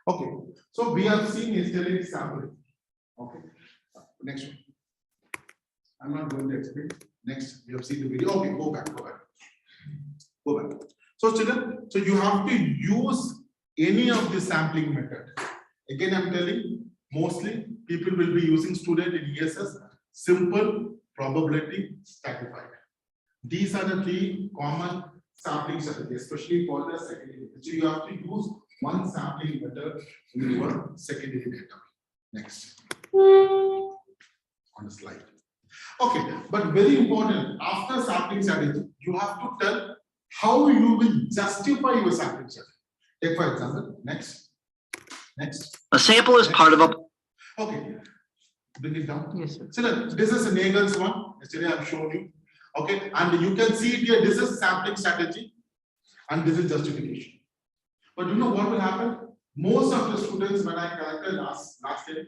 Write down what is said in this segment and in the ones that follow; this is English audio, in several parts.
Okay, so we have seen yesterday sampling. Okay, next one. I'm not going to explain. Next, we have seen the video. Okay, go back. So children, so you have to use any of the sampling method. Again, I'm telling, mostly people will be using student in ESS, simple, probability, stratified. These are the three common sampling strategies, especially for the secondary. So you have to use one sampling method in your secondary data. Next. On the slide. Okay, but very important, after sampling strategy, you have to tell how you will justify your sampling strategy. Take for example, next. A sample is part of a. Okay, bring it down. Yes, sir. So this is Nagel's one. Yesterday I've shown you. Okay, and you can see it here. This is sampling strategy, and this is justification. But you know what will happen? Most of the students, when I collected last semester,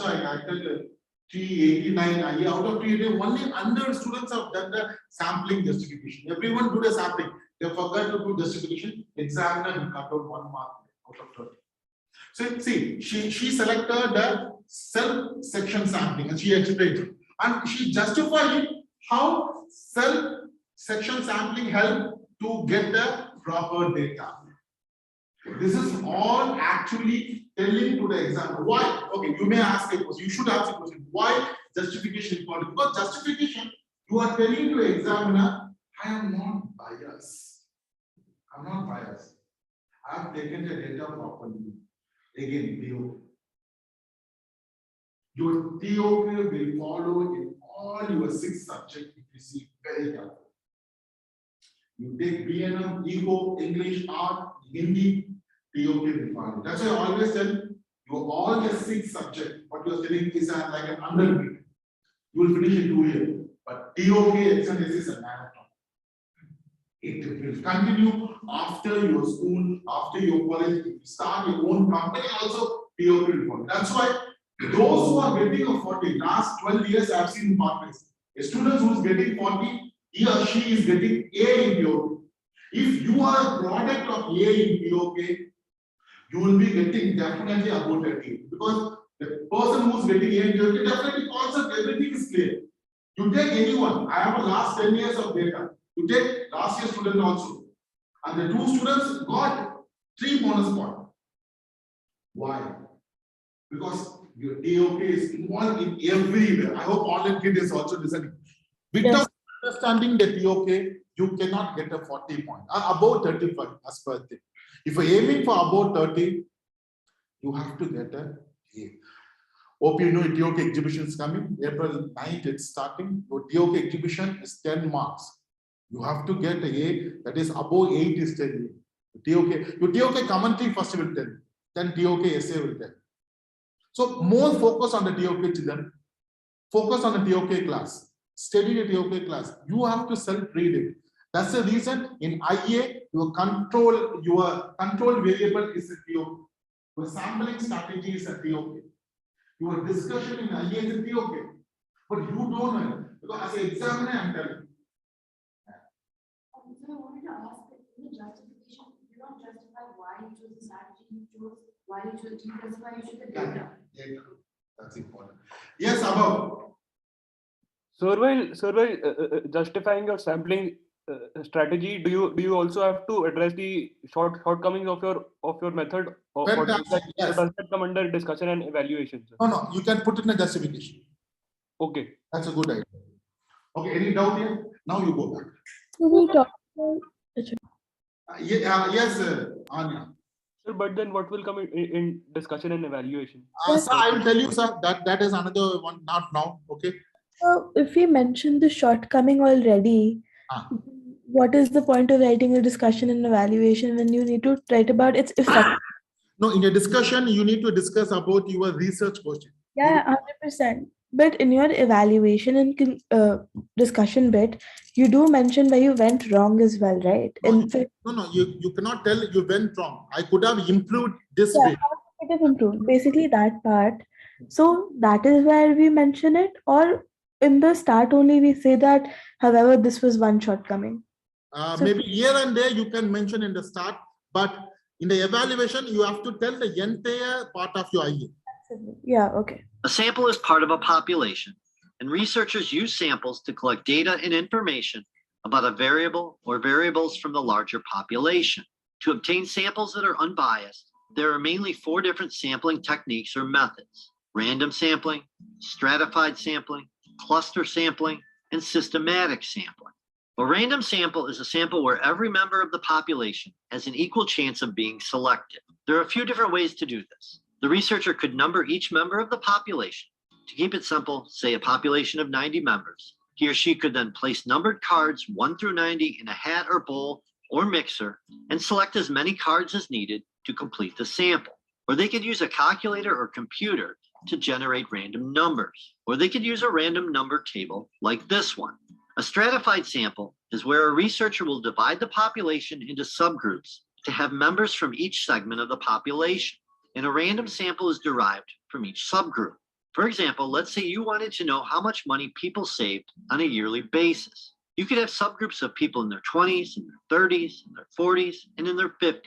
I collected 389 out of 380. Only 100 students have done the sampling justification. Everyone do the sampling. They forgot to do justification. Examiner will cut out 1 mark out of 30. So see, she selected the self-section sampling and she explained it. And she justified how self-section sampling helped to get the proper data. This is all actually telling to the examiner why. Okay, you may ask a question. You should ask a question. Why justification is important? Because justification, you are telling to the examiner, I am not biased. I'm not biased. I have taken the data properly. Again, TOK. Your TOK will follow in all your 6 subjects if you see very carefully. You take BNM, Ego, English, Art, Hindi, TOK will follow. That's why I always tell you, all the 6 subjects, what you are studying is like an undergrad. You will finish in 2 years. But TOK exam is a marathon. It will continue after your school, after your college. If you start your own company, also TOK will follow. That's why those who are getting a 40, last 12 years I have seen pathways. A student who is getting 40, he or she is getting A in TOK. If you are a product of A in TOK, you will be getting definitely about 30. Because the person who is getting A in TOK, definitely concept, everything is clear. You take anyone, I have a last 10 years of data. You take last year student also. And the 2 students got 3 bonus points. Why? Because your TOK is involved in everywhere. I hope online kid is also listening. Without understanding the TOK, you cannot get a 40 point. Above 35 as per thing. If you're aiming for above 30, you have to get a A. Hope you know TOK exhibition is coming. April 9th it's starting. Your TOK exhibition is 10 marks. You have to get a A, that is above 8 is 10. Your TOK commentary first will tell. Then TOK essay will tell. So more focus on the TOK children. Focus on the TOK class. Study the TOK class. You have to self-read it. That's the reason in IA, your control variable is a TOK. Your sampling strategy is a TOK. Your discussion in IA is a TOK. But you don't know it. Because as an examiner, I'm telling you. So I wanted to ask that in the justification, you don't justify why you chose the strategy you chose, why you chose, you justify you chose the data. Data. That's important. Yes, Abhav. So while justifying your sampling strategy, do you also have to address the shortcomings of your method, or does that come under discussion and evaluation, sir? No, you can put it in a justification. Okay. That's a good idea. Okay, any doubt here? Now you go back. Yes, Anya. Sir, but then what will come in discussion and evaluation? Sir, I will tell you, sir, that is another one, not now. Okay. So if we mentioned the shortcoming already, what is the point of writing a discussion and evaluation when you need to write about its effect? No, in a discussion, you need to discuss about your research question. Yeah, 100%. But in your evaluation and discussion bit, you do mention where you went wrong as well, right? No, you cannot tell you went wrong. I could have improved this Yeah, bit. how could it have improved? Basically that part. So that is where we mention it, or in the start only we say that, however, this was one shortcoming. Maybe here and there you can mention in the start, but In the evaluation, you have to tell the entire part of your IA. Yeah, okay. A sample is part of a population, and researchers use samples to collect data and information about a variable or variables from the larger population. To obtain samples that are unbiased, there are mainly 4 different sampling techniques or methods: random sampling, stratified sampling, cluster sampling, and systematic sampling. A random sample is a sample where every member of the population has an equal chance of being selected. There are a few different ways to do this. The researcher could number each member of the population. To keep it simple, say a population of 90 members. He or she could then place numbered cards 1 through 90 in a hat or bowl or mixer and select as many cards as needed to complete the sample. Or they could use a calculator or computer to generate random numbers. Or they could use a random number table like this one. A stratified sample is where a researcher will divide the population into subgroups to have members from each segment of the population. And a random sample is derived from each subgroup. For example, let's say you wanted to know how much money people saved on a yearly basis. You could have subgroups of people in their 20s, in their 30s, in their 40s, and in their 50s.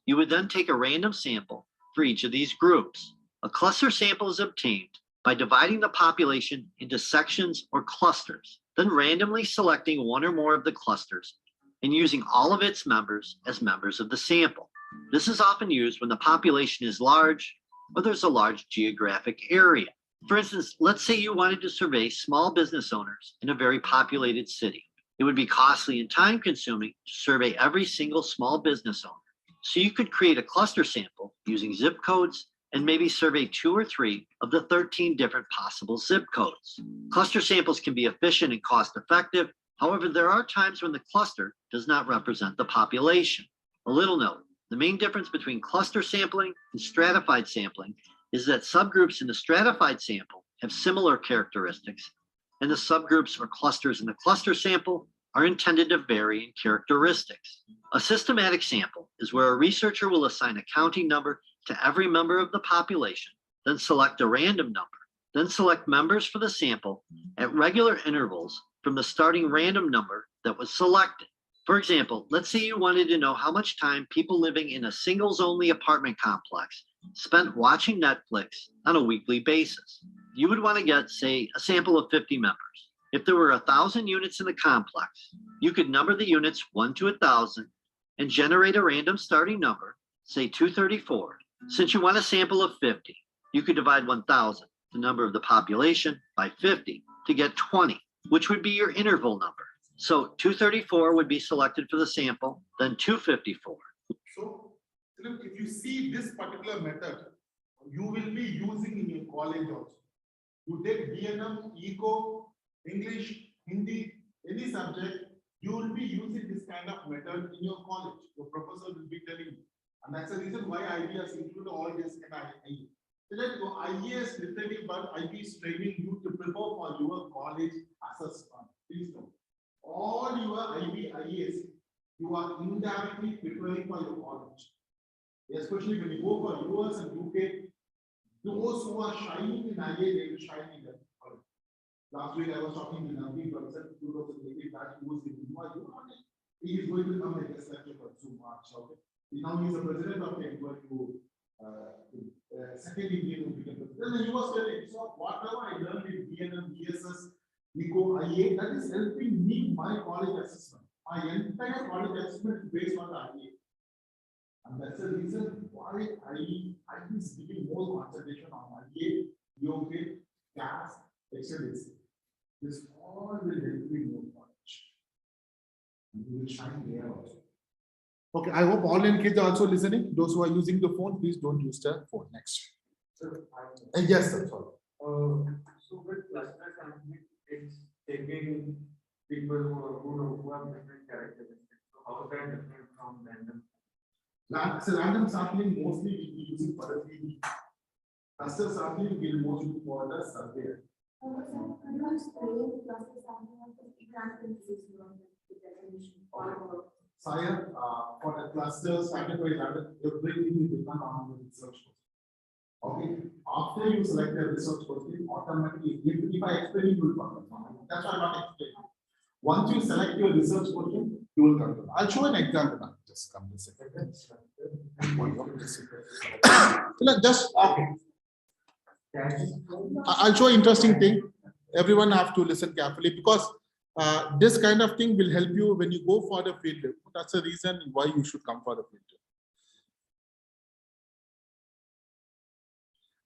You would then take a random sample for each of these groups. A cluster sample is obtained by dividing the population into sections or clusters, then randomly selecting one or more of the clusters and using all of its members as members of the sample. This is often used when the population is large or there's a large geographic area. For instance, let's say you wanted to survey small business owners in a very populated city. It would be costly and time-consuming to survey every single small business owner. So you could create a cluster sample using zip codes and maybe survey 2 or 3 of the 13 different possible zip codes. Cluster samples can be efficient and cost-effective. However, there are times when the cluster does not represent the population. A little note, the main difference between cluster sampling and stratified sampling is that subgroups in the stratified sample have similar characteristics, and the subgroups or clusters in the cluster sample are intended to vary in characteristics. A systematic sample is where a researcher will assign a counting number to every member of the population, then select a random number, then select members for the sample at regular intervals from the starting random number that was selected. For example, let's say you wanted to know how much time people living in a singles-only apartment complex spent watching Netflix on a weekly basis. You would want to get, say, a sample of 50 members. If there were 1,000 units in the complex, you could number the units 1 to 1,000 and generate a random starting number, say 234. Since you want a sample of 50, you could divide 1,000, the number of the population, by 50 to get 20, which would be your interval number. So 234 would be selected for the sample, then 254. So, if you see this particular method, you will be using in your college also. You take BNM, Eco, English, Hindi, any subject, you will be using this kind of method in your college. Your professor will be telling you. And that's the reason why IB has included all this in IE. So that your IE is literally, but IB is training you to prepare for your college assessment. Please know. All your IB IES, you are indirectly preparing for your college. Especially when you go for US and UK, those who are shining in IA, they will shine in the college. Last week I was talking to Naveen Professor 2018 that he was in NYU. He is going to come and guest lecture for 2 March. Okay. Now he is the president of the second Indian American president. Then he was telling, so whatever I learned in BNM, ESS, Eco, IA, that is helping me my college assessment. My entire college assessment is based on the IA. And that's the reason why I is giving more concentration on IA, EOK, gas, excellence. This all will help me more knowledge. And you will shine there also. Okay, I hope all in kids are also listening. Those who are using the phone, please don't use the phone. Next. Yes, sir. Sorry. So with cluster sampling, it's taking people who have different characteristics. So how is that different from random? So random sampling mostly will be using for the PD. Cluster sampling will mostly for the survey. Sire, for the cluster started by random, everything will depend on the research. Okay, after you select the research question, automatically, if I explain, you will come. That's why I'm not explaining. Once you select your research question, you will come to. I'll show an example now. Just come a second. Just okay. I'll show interesting thing. Everyone have to listen carefully because this kind of thing will help you when you go for the field trip. That's the reason why you should come for the field trip.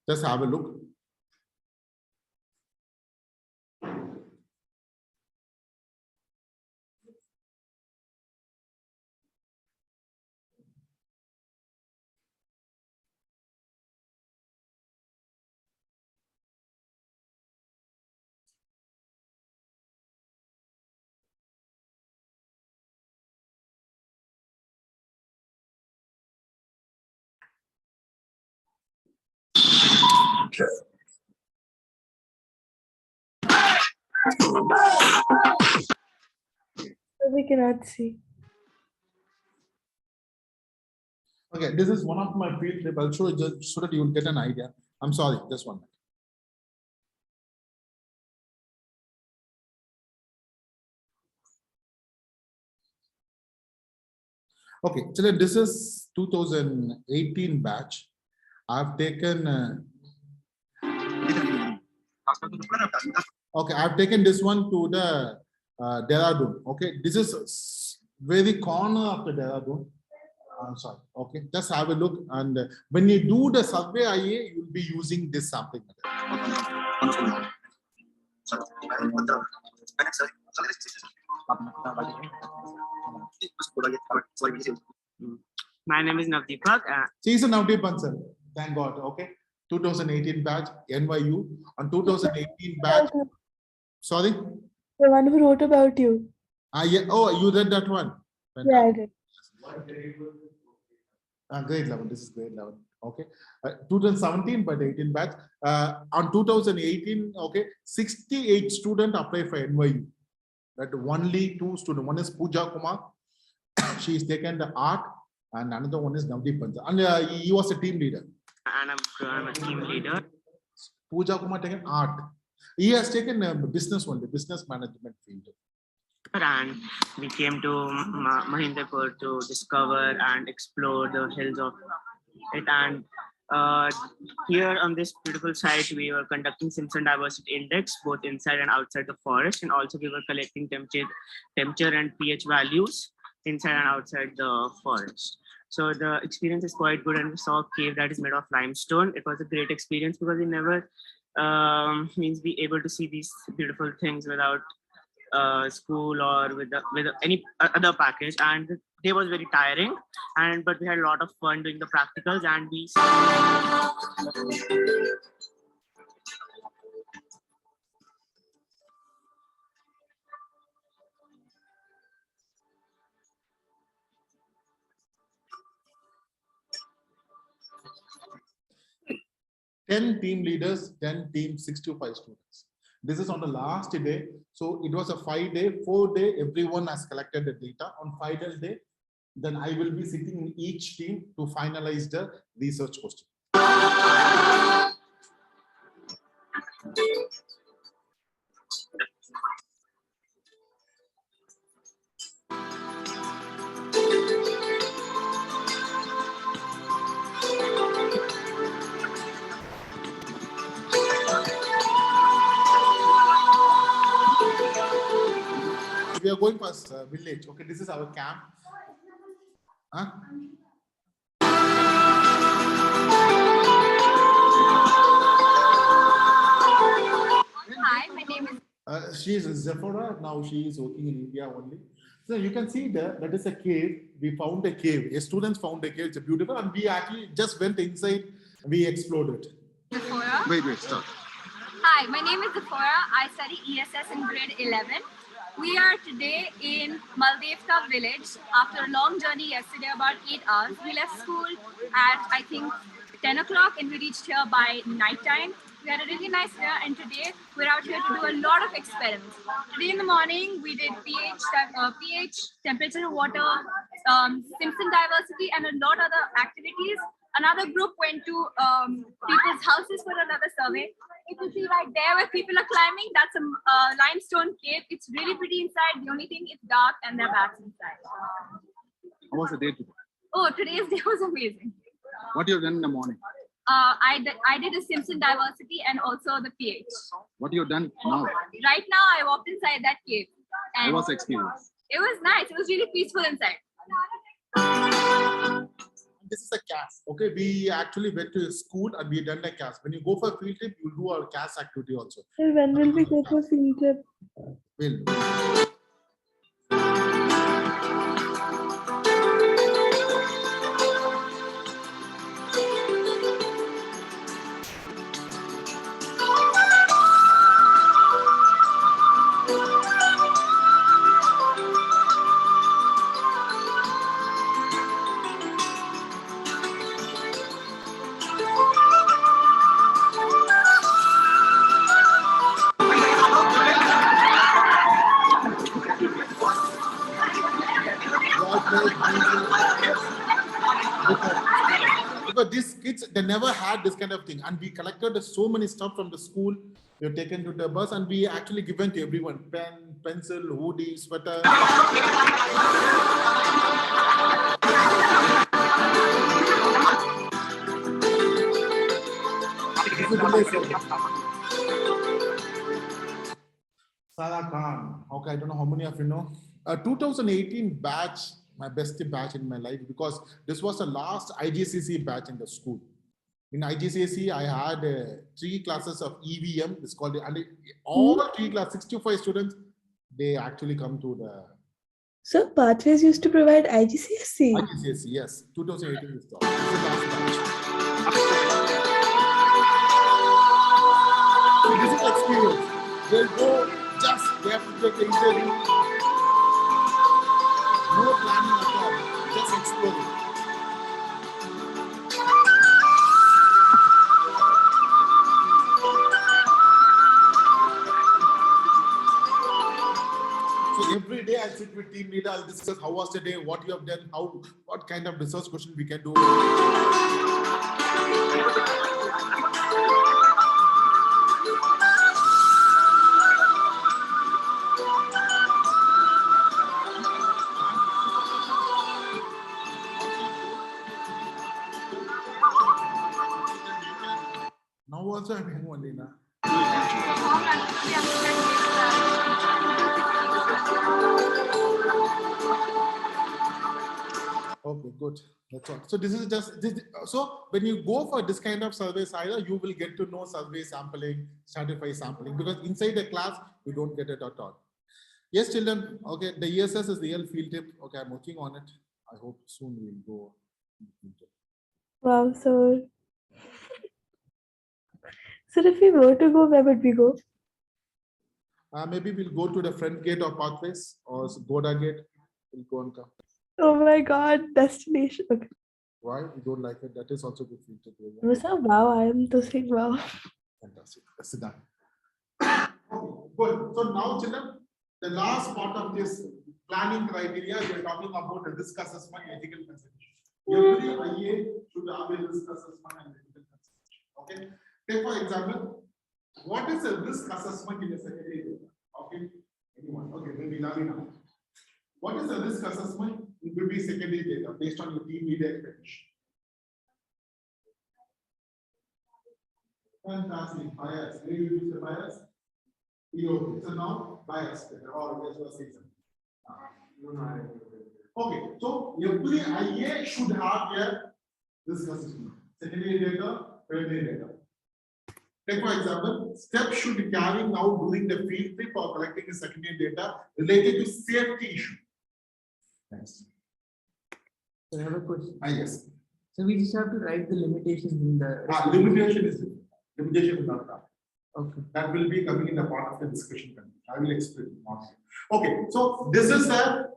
Just have a look. We cannot see. Okay, this is one of my field trip. I'll show you just so that you will get an idea. I'm sorry, just one minute. Okay, so this is 2018 batch. I've taken okay, I've taken this one to the Dehradun. Okay, this is very corner of the Dehradun. I'm sorry. Okay, just have a look, and when you do the survey IA, you'll be using this sampling method. My name is Navdeepak. She's a Navdeep Bansal. Thank God. Okay, 2018 batch NYU on 2018 batch. Sorry. The one who wrote about you. Yeah. Oh, you read that one. Yeah, I did. Grade 11. This is grade 11. Okay. 2017 but 18 batch. On 2018, okay, 68 students apply for NYU. But only 2 students. One is Pooja Kumar. She is taken the art, and another one is Navdeep Bansal. And he was a team leader. And I'm a team leader. Pooja Kumar taken art. He has taken business one, the business management field. And we came to Mahinderpur to discover and explore the hills of it. And here on this beautiful site, we were conducting Simpson Diversity Index, both inside and outside the forest. And also we were collecting temperature and pH values inside and outside the forest. So the experience is quite good, and we saw a cave that is made of limestone. It was a great experience because we never means be able to see these beautiful things without school or with any other package. And the day was very tiring, but we had a lot of fun doing the practicals, and we 10 team leaders, 10 teams, 65 students. This is on the last day. So it was a 5-day, 4-day, everyone has collected the data. On final day, then I will be sitting in each team to finalize the research question. We are going past village. Okay, this is our camp. Huh? Hi, my name is. She is Zephora. Now she is working in India only. So you can see that is a cave. We found a cave. Students found a cave. It's beautiful, and we actually just went inside. We explored it. Zephora. Wait, stop. Hi, my name is Zephora. I study ESS in grade 11. We are today in Maldevka village. After a long journey yesterday, about 8 hours, we left school at I think 10 o'clock and we reached here by night time. We had a really nice day, and today we're out here to do a lot of experiments. Today in the morning, we did pH, temperature of water, Simpson diversity, and a lot of other activities. Another group went to people's houses for another survey. You can see right there where people are climbing, that's a limestone cave. It's really pretty inside. The only thing is dark and there are bats inside. How was the day today? Oh, today's day was amazing. What you done in the morning? I did a Simpson diversity and also the PH. What you done now? Right now, I walked inside that cave. How And was the experience? it was nice. It was really peaceful inside. This is a CAS. Okay, we actually went to school and we done a CAS. When you go for a field trip, you do our CAS activity also. Sir, when will we go for field trip? Will. Because these kids, they never had this kind of thing, and we collected so many stuff from the school. We have taken to the bus, and we actually given to everyone: pen, pencil, hoodie, sweater. Sarah Khan. Okay, I don't know how many of you know. 2018 batch, my best batch in my life, because this was the last IGCSE batch in the school. In IGCSE, I had 3 classes of EVM. It's called, and all 3 class, 65 students, they actually come to the So Pathways used to provide IGCSE. IGCSE. Yes, 2018 is the last batch. So this is experience. They'll go just, they have to take the interview. No planning at all, just exploring. So every day I'll sit with team leader, I'll discuss how was the day, what you have done, what kind of research question we can do. Now also I'm in only now. Okay, good. That's all. So this is just this. So when you go for this kind of surveys, either you will get to know survey sampling, stratify sampling, because inside the class you don't get it at all. Yes, children. Okay, the ESS is the real field trip. Okay, I'm working on it. I hope soon we'll go. Wow, so if we were to go, where would we go? Maybe we'll go to the front gate or pathways or Goda gate. We'll go and come. Oh my God, destination. Okay. Why you don't like it? That is also good field trip. Wow, I am to saying wow. Fantastic. That's done. Okay, good. So now, children, the last part of this planning criteria, we are talking about the risk assessment and ethical consideration. Every IA should have a risk assessment and ethical consideration. Okay. Take for example, what is a risk assessment in a secondary data? Okay. Anyone? Okay, maybe Lavina. What is a risk assessment? It will be secondary data based on your team leader expectation. Fantastic. Bias. Where you use the bias? EOP. So now bias or just was season. Okay. So every IA should have a risk assessment. Secondary data, primary data. Take for example, steps should be carrying out during the field trip or collecting the secondary data related to safety issue. Thanks. So I have a question. Yes. So we just have to write the limitations in the Limitation is not that. Okay. That will be coming in the part of the discussion. I will explain. Okay, so this is the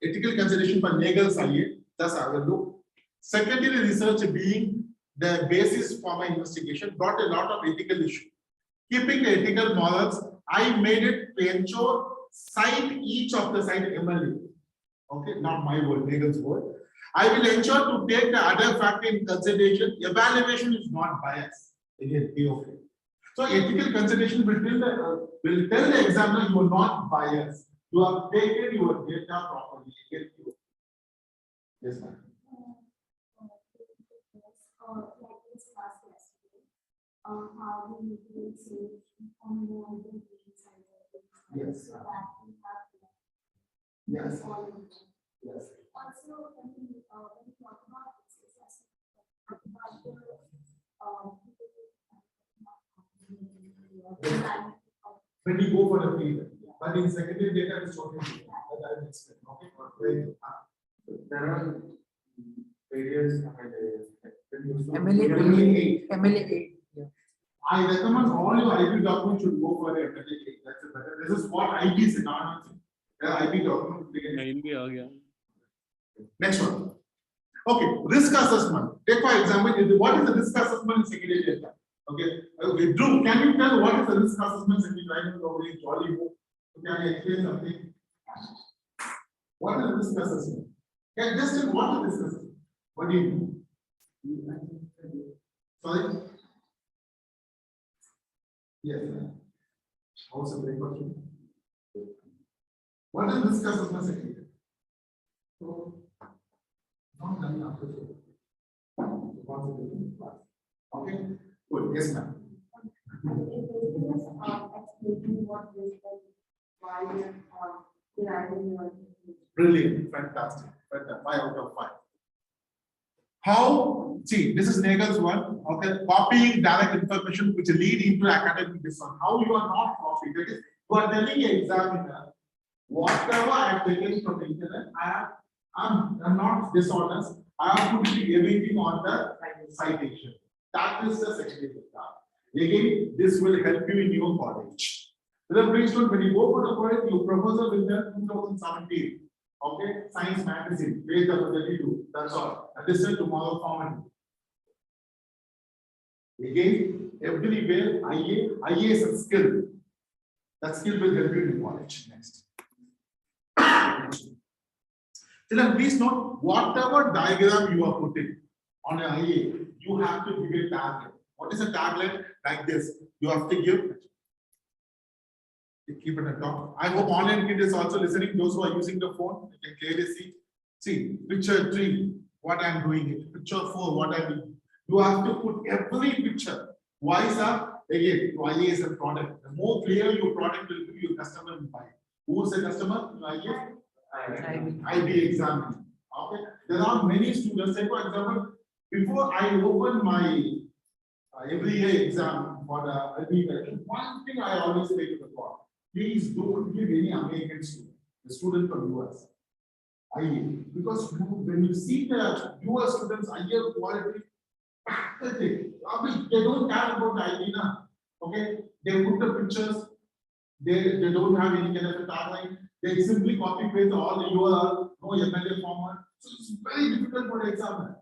ethical consideration for Nagel's IA. That's I will do. Secondary research being the basis for my investigation brought a lot of ethical issues. Keeping the ethical morals, I made it to ensure cite each of the site MLA. Okay, not my word, Nagel's word. I will ensure to take the other factor in consideration. Evaluation is not biased. Again, okay. So ethical consideration will tell the examiner you are not biased. You have taken your data properly. Yes, ma'am. how we need to say on the side. Yes. So that we have Yes. all of them. Yes. Also, when we talk about success, When we go for the field, but in secondary data is totally different. That I will explain. Okay. Very, There are various MLA 8. Yeah. I recommend all your IB documents should go for a MLA. That's a better. This is what IB is not. IB document. Next one. Okay, risk assessment. Take for example, what is the risk assessment in secondary data? Okay, okay, Drew, can you tell what is the risk assessment in secondary data? Jolly book. Can you explain something? What is risk assessment? Can you just tell what is risk assessment? What do you mean? Sorry? Yes. Also very question. What is risk assessment secondary? So, not done after so. Okay, good. Yes, ma'am. Brilliant, fantastic. 5 out of 5. How? See, this is Nagel's one. Okay, copying direct information which lead into academic dishonor. How you are not copying? That is, you are telling the examiner whatever I have taken from the internet, I'm not dishonest. I have put everything on the citation. That is the secondary data. Again, this will help you in your college. Please note, when you go for the college, your proposal will be 2017. Okay, Science Magazine, page number 32. That's all. And this is tomorrow format. Again, everywhere IA is a skill. That skill will help you in college. Next. Then please note, whatever diagram you are putting on an IA, you have to give a tagline. What is a tagline? Like this. You have to give. Keep it at top. I hope online kid is also listening. Those who are using the phone, you can clearly see. See, picture 3, what I am doing it. Picture 4, what I do. You have to put every picture. Why, sir? Again, IA is a product. The more clear your product will be, your customer will buy. Who is the customer? IA? IB exam. Okay. There are many students. Say, for example, before I open my every year exam for the IB version, one thing I always say to the court: please don't give any American student, the student from US, IA, because when you see the US students, IA quality, pathetic. They don't care about the ID now. Okay, they put the pictures. They don't have any kind of a tagline. They simply copy paste all the URL, no MLA format. So it's very difficult for the examiner.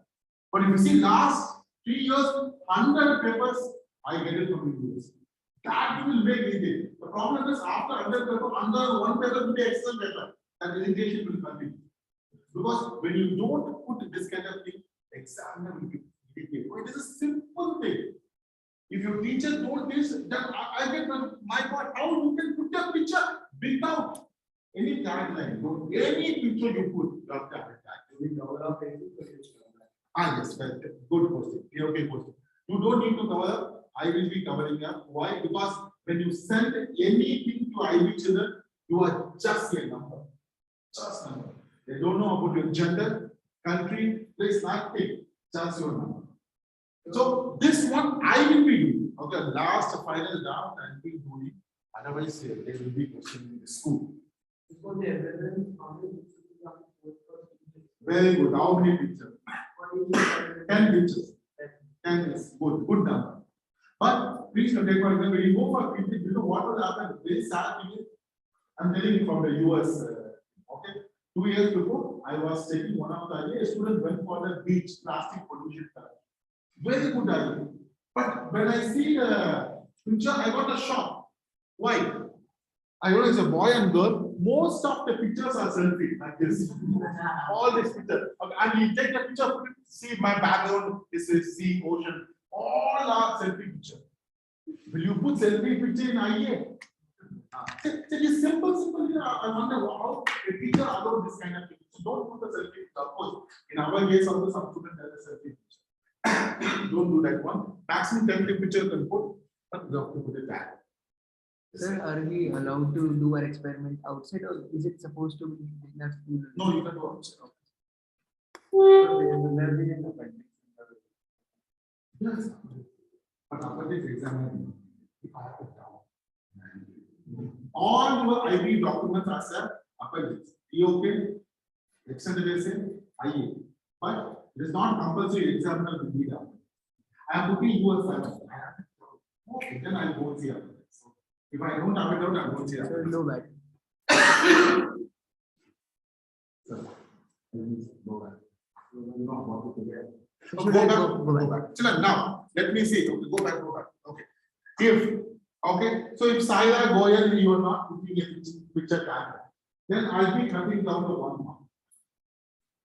But if you see last 3 years, 100 papers, I get it from the US. That will make easy. The problem is after 100 paper, under one paper will be extra paper. That irritation will continue. Because when you don't put this kind of thing, examiner will be irritated. It is a simple thing. If your teacher told this, then I get my God, how you can put a picture without any tagline? Any picture you put, you have to have a tagline. Yes, good question. Okay, question. You don't need to cover up. I will be covering up. Why? Because when you send anything to IB children, you are just a number. Just number. They don't know about your gender, country, place, nothing. Just your number. So this one I will be doing. Okay, last final draft I will be doing. Otherwise, there will be question in the school. Very good. How many pictures? 10 pictures. 10 is good. Good number. But please take for example, when you go for pictures, you know what will happen? Very sad thing is, I'm telling you from the US. Okay, 2 years before, I was taking one of the students went for the beach plastic pollution. Very good idea. But when I see the picture, I got a shock. Why? I know it's a boy and girl. Most of the pictures are selfie like this. All these pictures. Okay, and you take the picture, see my background, this is sea, ocean. All are selfie pictures. Will you put selfie picture in IA? It's simple. I wonder how a teacher allowed this kind of thing. So don't put the selfie picture. Of course, in our case, also some students have a selfie picture. Don't do that one. Maximum temperature you can put, but you have to put it back. Sir, are we allowed to do our experiment outside, or is it supposed to be in our school? No, you can go outside. Yes. But after this exam, if I have it down. All your IB documents are set appendix. Okay, extended essay, IA. But it is not compulsory examiner will be done. I am putting you as a okay, then I won't see appendix. If I don't have it out, I won't see appendix. Sir, no bad. Sir, go back. You know what to get. Should Go I back, go back? Children, now, let me see. Okay, go back. Okay. If, okay, so if Saira Goyal, you are not putting a picture tag, then I'll be cutting down the 1 mark.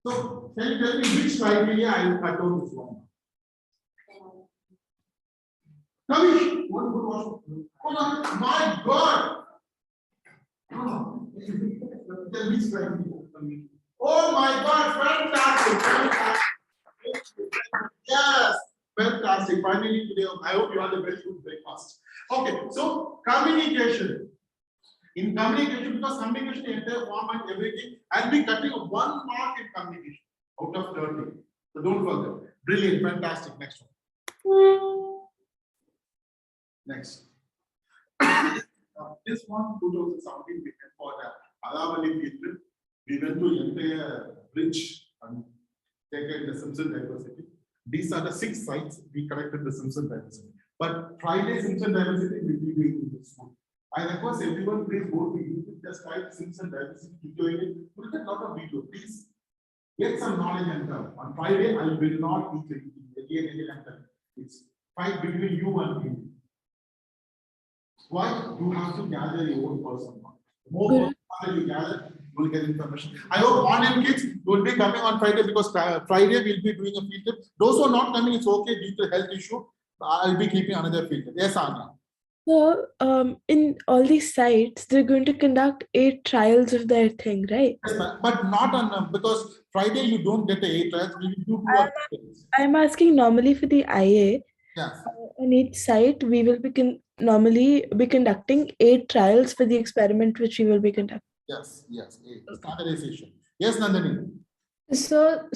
So, can you tell me which criteria I will cut down this 1 mark? Kavish, one good one. Oh my God! Oh, tell me which criteria. Oh my God, fantastic. Yes, fantastic. Finally today, I hope you had a very good breakfast. Okay, so communication. In communication, because communication, entire format, everything, I'll be cutting 1 mark in communication out of 30. So don't forget. Brilliant, fantastic. Next one. Next. This one, 2017, we went for the Alavali field trip. We went to entire bridge and taken the Simpson diversity. These are the 6 sites we collected the Simpson diversity. But Friday Simpson diversity will be doing in this school. I request everyone, please go to YouTube, just type Simpson diversity, keep doing it. Look at a lot of video, please. Get some knowledge and come. On Friday, I will not teach anything. Again. It's fight between you and me. Why? You have to gather your own personal knowledge. The more personal you gather, you will get information. I hope online kids will be coming on Friday, because Friday we'll be doing a field trip. Those who are not coming, it's okay due to health issue. I'll be keeping another field trip. Yes, Anya. So, in all these sites, they're going to conduct 8 trials of their thing, right? Yes, but not on because Friday you don't get the 8 trials. We will do 2 I'm asking normally for the IA. Yes. On each site, we will be normally be conducting 8 trials for the experiment which we will be conducting. Yes, 8. Standardization. Yes, Nandini. So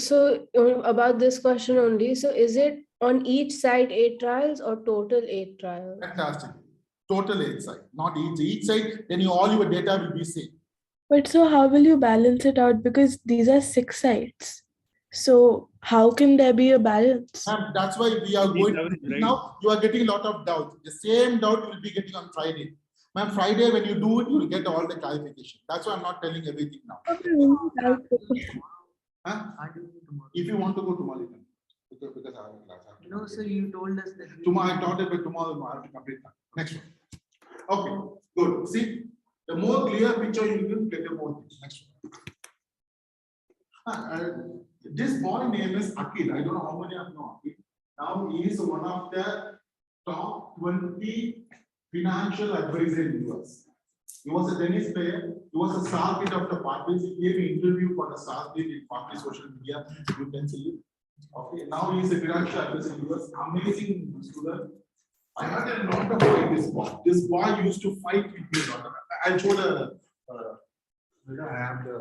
about this question only. So is it on each site 8 trials or total 8 trials? Fantastic. Total 8 site, not each site. Then all your data will be same. But so how will you balance it out? Because these are 6 sites. So how can there be a balance? That's why we are going now. You are getting a lot of doubt. The same doubt you will be getting on Friday. Ma'am, Friday when you do it, you will get all the clarification. That's why I'm not telling everything now. Huh? If you want to go tomorrow, you can. Because I have a class. No, sir, you told us that. Tomorrow I taught it, but tomorrow I have to complete that. Next one. Okay, good. See, the more clear picture you will get, the more things. Next one. This boy name is Akil. I don't know how many of you know Akil. Now he is one of the top 20 financial advisors in the US. He was a tennis player. He was a star kid of the parties. He gave an interview for the star kid in party social media. You can see it. Okay, now he is a financial advisor in the US. Amazing student. I had a lot of fight this boy. This boy used to fight with me a lot. I'll show the. I have the.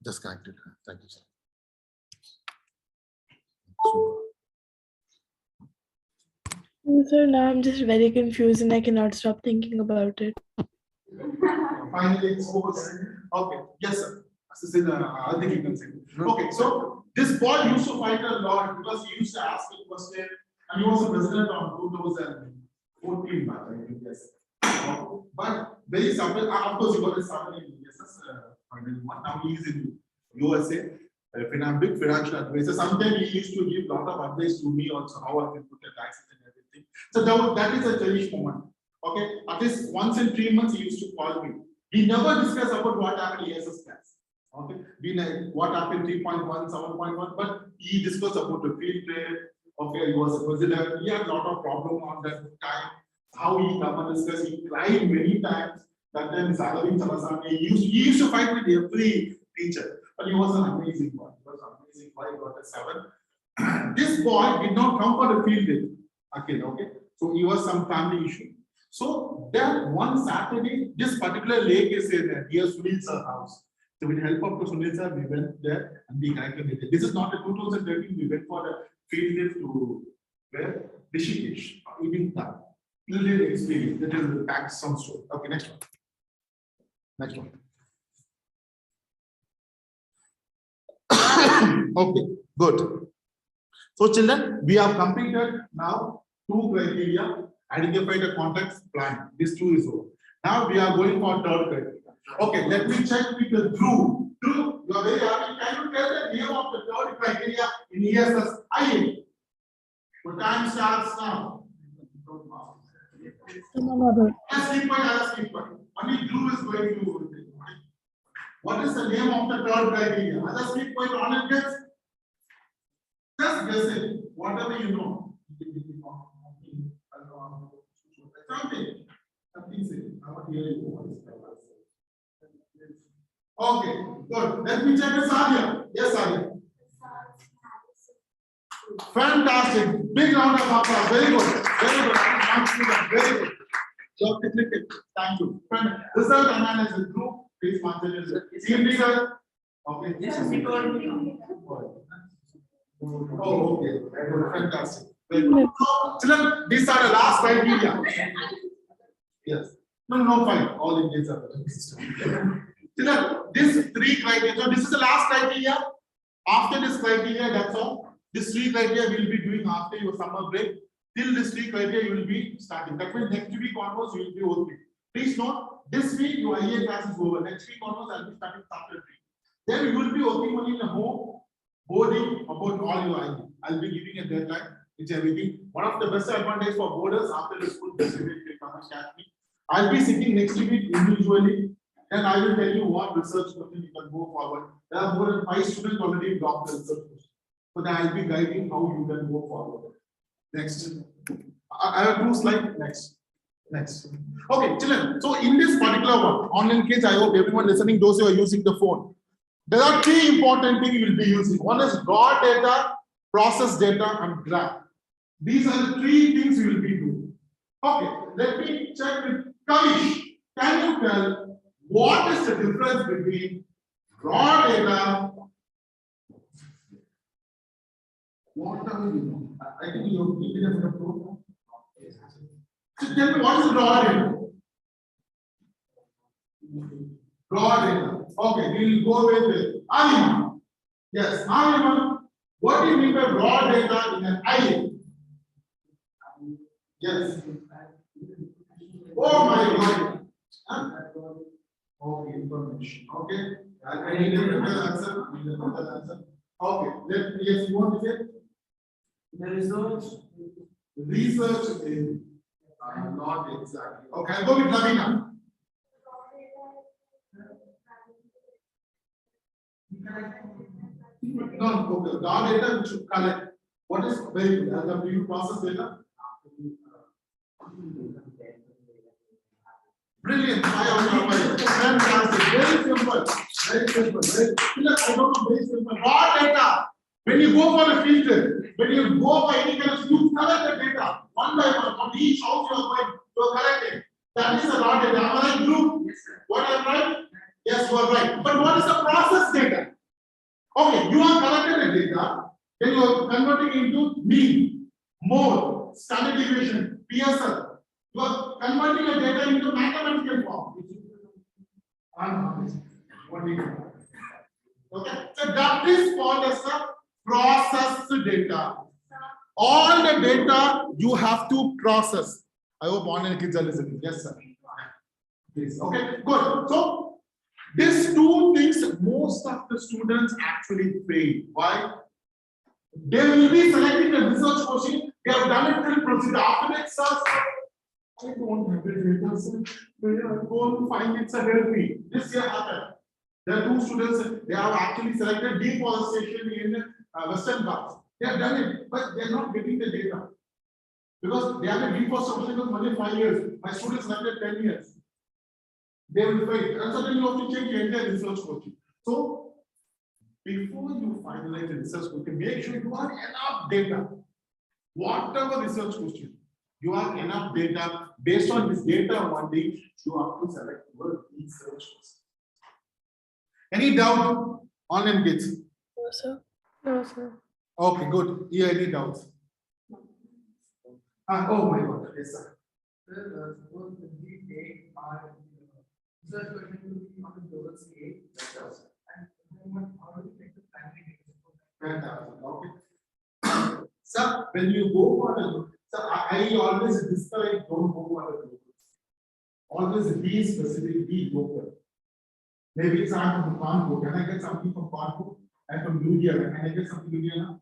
Just connected. Thank you, sir. Sir, now I'm just very confused and I cannot stop thinking about it. Finally, exposed. Okay, yes, sir. I think you can say. Okay, so this boy used to fight a lot because he used to ask a question, and he was a president of 2014 batch, I think, yes. But very simple. Of course, he got his salary in ESS. Now he is in USA. Big financial advisor. Sometimes he used to give a lot of advice to me also how I can put the taxes and everything. So that is a cherished moment. Okay, at least once in 3 months he used to call me. We never discuss about what happened in ESS class. Okay, what happened 3.1, 7.1, but he discussed about the field trade. Okay, he was a president. He had a lot of problem on that time. How he come and discuss. He cried many times. That time Salavin Salasani, he used to fight with every teacher. But he was an amazing one. He was amazing. amazing boy, got a 7. This boy did not come for the field day. Okay. So he was some family issue. So then one Saturday, this particular lake is in near Sunil sir house. So with help of Sunil sir, we went there and we calculated. This is not a 2013. We went for a field trip to where Rishikesh, evening time. Little experience. That is the back some story. Okay, next one. Next one. Okay, good. So children, we have completed now 2 criteria, identified a context, plan. This 2 is over. Now we are going for 3rd criteria. Okay, let me check with the Dhruv. Dhruv, you are very happy. Can you tell the name of the 3rd criteria in ESS IA? The time starts now. Just keep quiet. Only Dhruv is going to. What is the name of the 3rd criteria? Others keep quiet on it, guess. Just guess it. Whatever you know. Something say. I want to hear you. Okay, good. Let me check with Sadia. Yes, Sadia. Fantastic. Big round of applause. Very good. Very good. Very good. Thank you. Result analysis group. Please answer this. Team leader. Okay. Oh, okay. Fantastic. Very good. Children, these are the last criteria. Yes. No, fine. All Indians are there. Children, this 3 criteria. So this is the last criteria. After this criteria, that's all. This 3 criteria we will be doing after your summer break. Till this 3 criteria you will be starting. That means next week onwards you will be working. Please note, this week your IA class is over. Next week onwards I will be starting chapter 3. Then you will be working only in the home boarding about all your IA. I will be giving a deadline, which everything. One of the best advantage for boarders after the school they come and catch me. I will be sitting next week individually. Then I will tell you what research question you can go forward. There are more than 5 students already dropped the research question. So then I will be guiding how you can go forward. Next. I have 2 slides. Next. Okay, children. So in this particular one, online kids, I hope everyone listening, those who are using the phone. There are 3 important things you will be using. One is raw data, process data, and graph. These are the 3 things you will be doing. Okay, let me check with Kavish. Can you tell what is the difference between raw data? What are you? I think you have taken it from the program. So tell me what is raw data? Raw data. Okay, we will go with Alima. Yes, Alima. What do you mean by raw data in an IA? Yes. Oh my God. Huh? Okay, information. Okay. I need another answer. Okay. Yes, you want to say? The research is not exactly. Okay, I'll go with Lavina. No, okay. Raw data which you collect. What is very good? Do you process data? Brilliant. Fantastic. Very simple. Very simple. I don't know, very simple. Raw data. When you go for a field trip, when you go for any kind of, you collect the data one by one from each house you are going, you are collecting. That is a raw data. Am I right, Drew? What am I right? Yes, you are right. But what is the process data? Okay, you are collecting the data, then you are converting into mean, mode, standard deviation, PSL. You are converting the data into mathematical form. What do you know? Okay, so that is called as the process data. All the data you have to process. I hope online kids are listening. Yes, sir. Please. Okay, good. So these 2 things most of the students actually fail. Why? They will be selecting the research question. They have done it till procedure. After that, sir, I don't have the data, sir. Go and find it, sir. Help me. This year happened. There are 2 students. They have actually selected deforestation in Western Ghats. They have done it, but they are not getting the data because they have a deforestation of only 5 years. My students selected 10 years. They will fail, and so then you have to change your entire research question. So before you finalize the research question, make sure you have enough data. Whatever research question, you have enough data. Based on this data only, you have to select your research question. Any doubt? Online kids? No, sir. No, sir. Okay, good. Here, any doubts? Oh my God, yes, sir. Suppose we take our research question to be on a global scale, and then how do we take the primary data? Okay. Sir, when you go for the, sir, I always discourage don't go for the global. Always be specific, be local. Maybe it's I'm from Kanpur. Can I get something from Kanpur? I'm from India. Can I get something from India?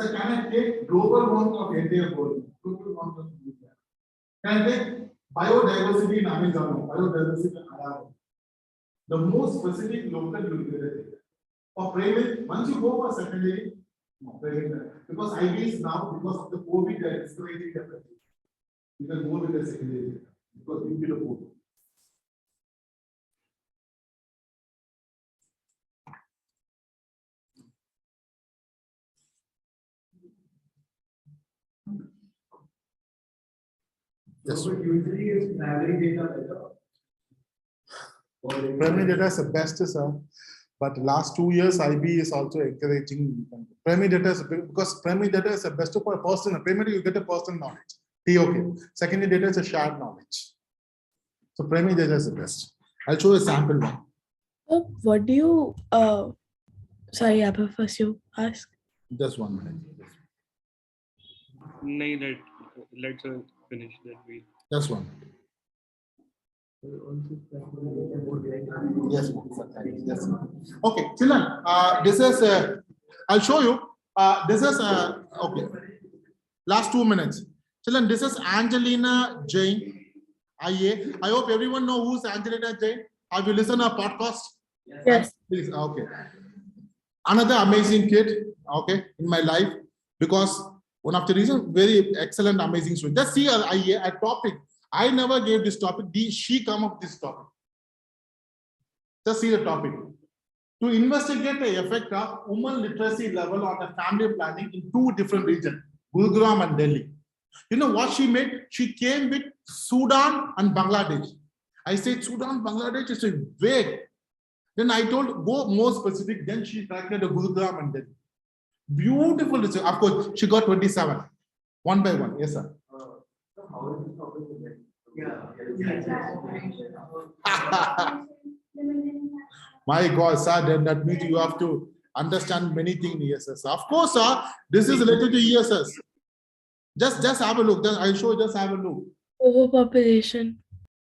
So can I take global one of India global one of India? Can I take biodiversity in Amazon, biodiversity in Alaska? The most specific local you will get it. For primary, once you go for secondary, no, because IB is now, because of the COVID, they are discouraging the you can go with the secondary because you will go. Yes. So usually is primary data better. Primary data is the best, sir. But last 2 years, IB is also encouraging primary data because primary data is the best for a person. Primary, you get a personal knowledge. TOK. Secondary data is a shared knowledge. So primary data is the best. I'll show a sample one. So what do you sorry, Abha, first you ask. Just 1 minute. No, let's finish that. Just one. Yes, yes. Okay, children. This is. I'll show you. This is. Okay. Last 2 minutes, children. This is Angelina Jain, IA. I hope everyone know who's Angelina Jain. Have you listened to our podcast? Yes. Please. Okay. Another amazing kid. Okay, in my life, because one of the reasons, very excellent, amazing student. Just see a topic. I never gave this topic. She come up with this topic. Just see the topic. To investigate the effect of women literacy level on the family planning in 2 different regions, Gurugram and Delhi. You know what she made? She came with Sudan and Bangladesh. I said Sudan, Bangladesh is vague. Then I told go more specific. Then she tracted the Gurugram and Delhi. Beautiful research. Of course, she got 27. 1 by 1. Yes, sir. My God, sir, that means you have to understand many things in ESS. Of course, sir, this is related to ESS. Just have a look. I'll show you, just have a look. Overpopulation.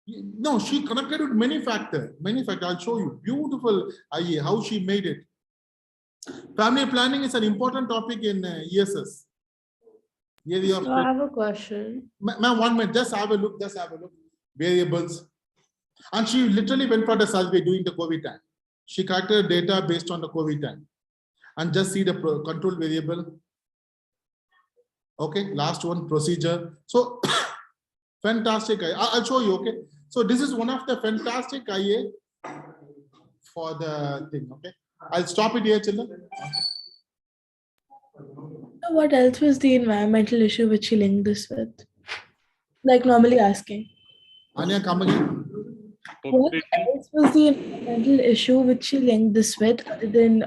No, she connected with many factors. Many factors. I'll show you. Beautiful IA, how she made it. Family planning is an important topic in ESS. So I have a question. Ma'am, 1 minute. Just have a look. Just have a look. Variables. And she literally went for the survey during the COVID time. She collected data based on the COVID time. And just see the control variable. Okay, last one, procedure. So, fantastic. I'll show you, okay? So, this is one of the fantastic IA for the thing, okay? I'll stop it here, children. So what else was the environmental issue which she linked this with? Like normally asking. Anya, come again. What else was the environmental issue which she linked this with other than